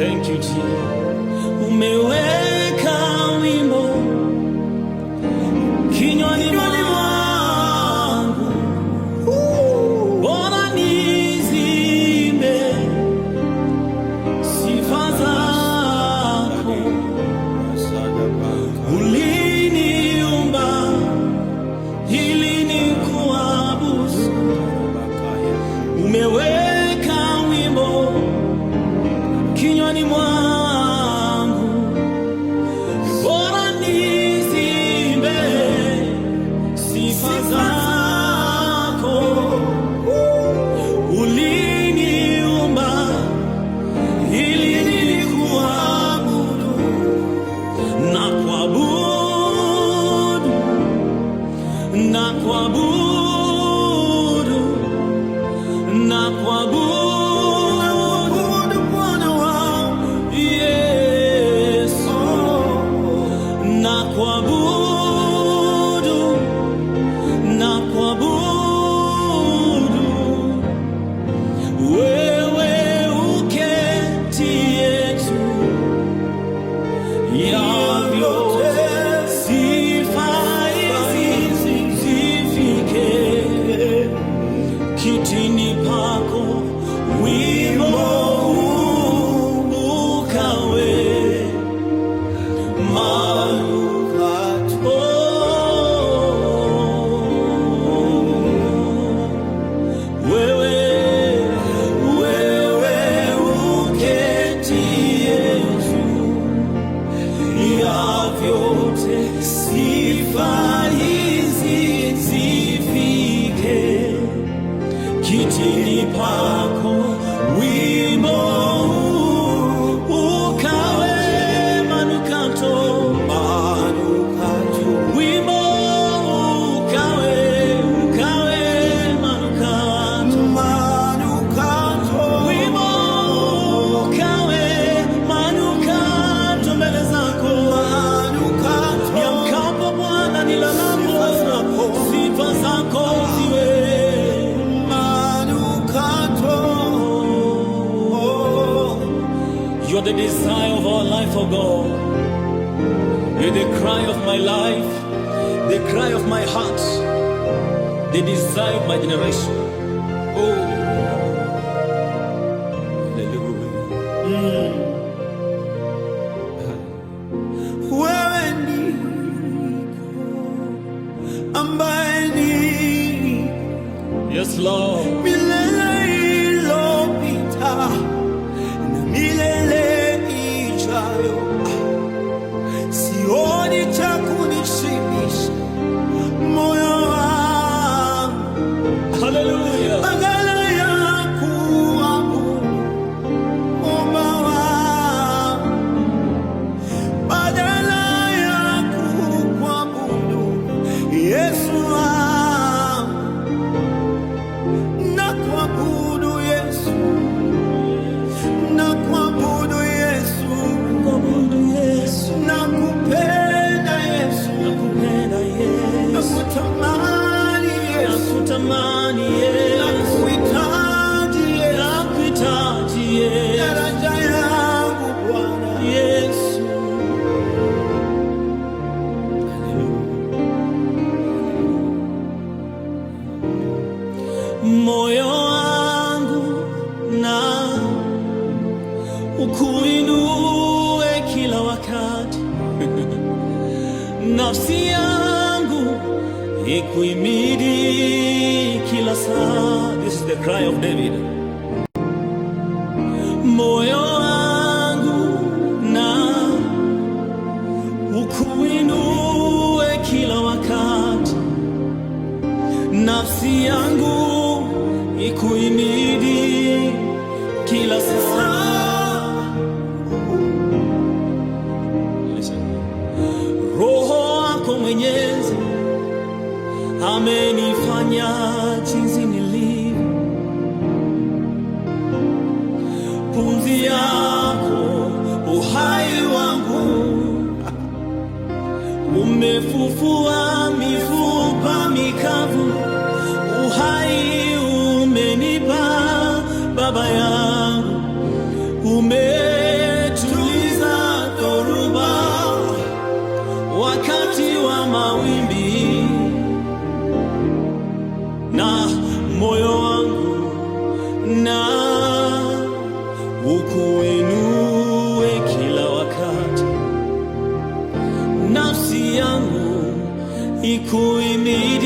Thank you, Jesus. Umeweka wimbo kinywani mwangu, bora nizimbe sifa zako. Uliniumba ili nikuabudu, umeweka wimbo kinywani mwangu, bora nizimbe sifa zako. Uliniumba ili nikuabudu, na kuabudu, na kuabudu, na kuabudu Bwana wangu Yesu, na kuabudu, na kuabudu wewe uketie juu ya vyote. Sifa hizi zifike kitini pako, wimbo ukawe manukato. Wewe uketie juu ya vyote, sifa hizi zifike kitini pako, wimbo ukawe manukato, wimbo ukawe manukato, wimbo ukawe manukato mbele zako. Niamkapo Bwana, nilalapo, sifa zako ziwe manukato. You're the desire of our life, oh God. You're the cry of my life, the cry of my heart, the desire of my generation. Oh, hallelujah. Wewe niko ambaye ni, yes Lord, milele iliyopita na milele ijayo. Sioni cha kunishibisha moyo wangu. Hallelujah. Badala ya kuabudu Muumba wangu, badala ya kuabudu Yesu wangu, na kuabudu Yesu, na kuabudu Yesu, na kupenda Yesu, na kutamani Yesu, na kuhitaji Yesu, daraja yangu Bwana Yesu. Moyo wangu na ukuinue kila wakati, nafsi yangu ikuimidi kila saa. This is the cry of David. Moyo wangu na ukuinue kila wakati, nafsi yangu ikuimidi kila saa. Roho wako Mwenyezi amenifanya jinsi nilivyo. Pumzi yako uhai wangu, umefufua mifupa mikavu. Uhai umenipa Baba yangu, nikuimidi